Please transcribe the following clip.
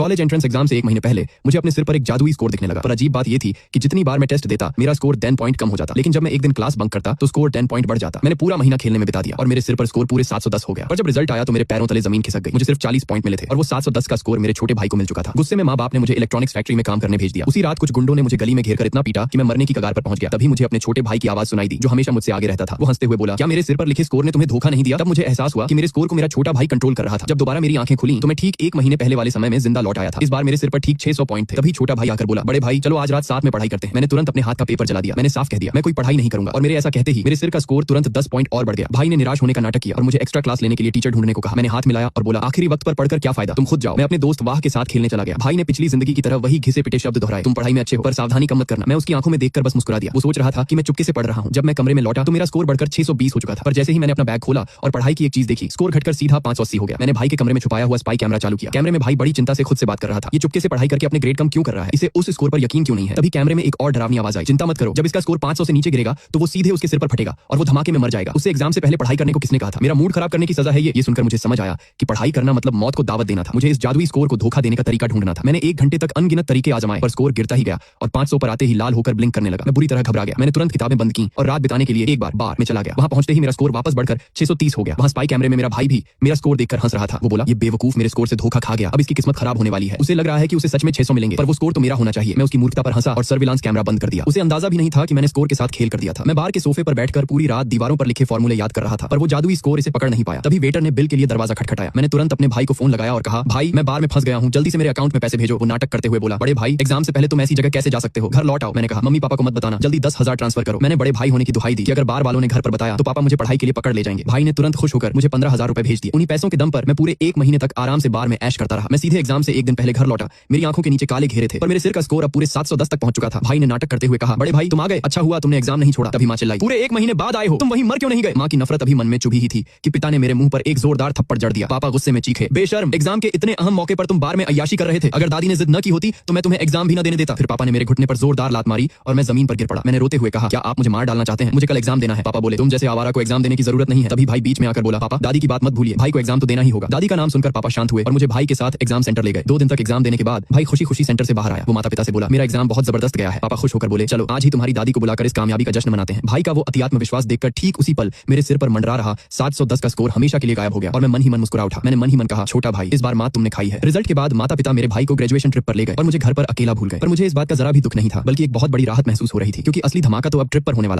College entrance exam से एक महीने पहले मुझे अपने सिर पर एक जादुई स्कोर दिखने लगा। पर अजीब बात ये थी कि जितनी बार मैं टेस्ट देता मेरा स्कोर 10 पॉइंट कम हो जाता, लेकिन जब मैं एक दिन क्लास बंक करता तो स्कोर 10 पॉइंट बढ़ जाता। मैंने पूरा महीना खेलने में बिता दिया और मेरे सिर पर स्कोर पूरे 710 हो गया। पर जब रिजल्ट आया तो मेरे पैरों तले जमीन खिसक गई। मुझे सिर्फ 40 पॉइंट मिले थे और वो 710 का स्कोर मेरे छोटे भाई को मिल चुका था। गुस्से में माँ बाप ने मुझे इलेक्ट्रॉनिक्स फैक्ट्री में काम करने भेज दिया। उसी रात कुछ गुंडों ने मुझे गली में घेरकर इतना पीटा कि मैं मरने की कगार पर पहुंच गया। तभी मुझे अपने छोटे भाई की आवाज सुनाई दी, जो हमेशा मुझसे आगे रहता था। वो हंसते हुए बोला, क्या मेरे सिर पर लिखे स्कोर ने तुम्हें धोखा नहीं दिया? तब मुझे एहसास हुआ कि मेरे स्कोर को मेरा छोटा भाई कंट्रोल कर रहा था। जब दोबारा मेरी आंखें खुली तो मैं ठीक एक महीने पहले वाले समय में जिंदा लौट आया था। इस बार मेरे सिर पर ठीक 600 पॉइंट थे। तभी छोटा भाई आकर बोला, बड़े भाई चलो आज रात साथ में पढ़ाई करते हैं। मैंने तुरंत अपने हाथ का पेपर जला दिया। मैंने साफ कह दिया मैं कोई पढ़ाई नहीं करूंगा और मेरे ऐसा कहते ही मेरे सिर का स्कोर तुरंत 10 पॉइंट और बढ़ गया। भाई ने निराश होने का नाटक किया और मुझे एक्स्ट्रा क्लास लेने के लिए टीचर ढूंढने को कहा। मैंने हाथ मिलाया और बोला, आखिरी वक्त पर पढ़कर क्या फायदा, तुम खुद जाओ। मैं अपने दोस्त वाह के साथ खेलने चला गया। भाई ने पिछली जिंदगी की तरह वही घिसे पिटे शब्द दोहराए, तुम पढ़ाई में अच्छे हो पर सावधानी कम मत करना। मैं उसकी आंखों में देखकर बस मुस्कुरा दिया। वो सोच रहा था कि मैं चुपके से पढ़ रहा हूं। जब मैं कमरे में लौटा तो मेरा स्कोर बढ़कर 620 हो चुका था। पर जैसे ही मैंने अपना बैग खोला और पढ़ाई की एक चीज देखी, स्कोर घटकर सीधा 580 हो गया। मैंने भाई के कमरे में छुपाया हुआ स्पाई कैमरा चालू किया। कैमरे में भाई बड़ी चिंता से खुद से बात कर रहा था। ये चुपके से पढ़ाई करके अपने ग्रेड कम क्यों कर रहा है? इसे उस स्कोर पर यकीन क्यों नहीं है? तभी कैमरे में एक और डरावनी आवाज आई, चिंता मत करो, जब इसका स्कोर 500 से नीचे गिरेगा तो वो सीधे उसके सिर पर फटेगा और वो धमाके में मर जाएगा। उससे एग्जाम से पहले पढ़ाई करने को किसने कहा था? मेरा मूड खराब करने की सजा है ये सुनकर मुझे समझ आया कि पढ़ाई करना मतलब मौत को दावत देना था। मुझे इस जादुई स्कोर को धोखा देने का तरीका ढूंढना था। मैंने 1 घंटे तक अनगिनत तरीके आजमाए पर स्कोर गिरता ही गया और 500 पर आते ही लाल होकर ब्लिंक करने लगा। मैं बुरी तरह घबरा गया। मैंने तुरंत किताबें बंद की और रात बिताने के लिए एक बार बार में चला गया। वहां पहुंचते ही मेरा स्कोर वापस बढ़कर 630 हो गया। वहां स्पाई कैमरे में मेरा भाई भी मेरा स्कोर देखकर हंस रहा था। वो बोला, ये बेवकूफ मेरे स्कोर से धोखा खा गया, अब इसकी किस्मत खराब होने वाली है। उसे लग रहा है कि उसे सच में 600 मिलेंगे पर वो स्कोर तो मेरा होना चाहिए। मैं उसकी मूर्खता पर हंसा और सर्विलांस कैमरा बंद कर दिया। उसे अंदाजा भी नहीं था कि मैंने स्कोर के साथ खेल कर दिया था। मैं बाहर के सोफे पर बैठकर पूरी रात दीवारों पर लिखे फॉर्मूले याद कर रहा था पर वो जादुई स्कोर इसे पकड़ नहीं पाया। तभी वेटर ने बिल के लिए दरवाजा खटखटाया। मैंने तुरंत अपने भाई को फोन लगाया और कहा, भाई मैं बार में फंस गया हूं, जल्दी से मेरे अकाउंट में पैसे भेजो। वो नाटक करते हुए बोला, बड़े भाई एग्जाम से पहले तुम ऐसी जगह कैसे जा सकते हो, घर लौट आओ। मैंने कहा, मम्मी पापा को मत बताना, जल्दी 10,000 ट्रांसफर करो। मैंने बड़े भाई होने की दुहाई दी कि अगर बार वालों ने घर पर बताया तो पापा मुझे पढ़ाई के लिए पकड़ ले जाएंगे। भाई ने तुरंत खुश होकर मुझे 15,000 रुपए भेज दिए। उन्हीं पैसों के दम पर मैं पूरे एक महीने तक आराम से बार में ऐश करता रहा। मैं सीधे एग्जाम से एक दिन पहले घर लौटा। मेरी आंखों के नीचे काले घेरे थे पर मेरे सिर का स्कोर अब पूरे 710 तक पहुंच चुका था। भाई ने नाटक करते हुए कहा, बड़े भाई तुम आ गए, अच्छा हुआ तुमने एग्जाम नहीं छोड़ा। तभी मां चिल्लाई, पूरे एक महीने बाद आए हो, तुम वहीं मर क्यों नहीं गए? मां की नफरत अभी मन में चुभी ही थी कि पिता ने मेरे मुंह पर एक जोरदार थप्पड़ जड़ दिया। पापा गुस्से में चीखे, बेशर्म, एग्जाम के इतने अहम मौके पर तुम बार में अय्याशी कर रहे थे। अगर दादी ने जिद न की होती तो मैं तुम्हें एग्जाम भी न देने देता। फिर पापा ने मेरे घुटने पर जोरदार लात मारी और मैं जमीन पर गिर पड़ा। मैंने रोते हुए कहा, क्या आप मुझे मार डालना चाहते हैं? मुझे कल एग्जाम देना है। पापा बोले, तुम जैसे आवारा को एग्जाम देने की जरूरत नहीं है। तभी भाई बीच में आकर बोला, पापा दादी की बात मत भूलिए, भाई को एग्जाम तो देना ही होगा। दादी का नाम सुनकर पापा शांत हुए और मुझे भाई के साथ एग्जाम सेंटर ले गए। 2 दिन तक एग्जाम देने के बाद भाई खुशी खुशी सेंटर से बाहर आया। वो माता पिता से बोला, मेरा एग्जाम बहुत जबरदस्त गया है। पापा खुश होकर बोले, चलो आज ही तुम्हारी दादी को बुलाकर इस कामयाबी का जश्न मनाते हैं। भाई का वो अतिआत्म विश्वास देखकर ठीक उसी पल मेरे सिर पर मंडरा रहा 710 का स्कोर हमेशा के लिए गायब हो गया और मैं मन ही मन मुस्कुरा उठा। मैंने मन ही मन कहा, छोटा भाई इस बार मात तुमने खाई है। रिजल्ट के बाद माता पिता मेरे भाई को ग्रेजुएशन ट्रिप पर ले गए और मुझे घर पर अकेला भूल गए। पर मुझे इस बात का जरा भी दुख नहीं था, बल्कि एक बहुत बड़ी राहत महसूस हो रही थी क्योंकि असली धमाका तो अब ट्रिप पर होने वाला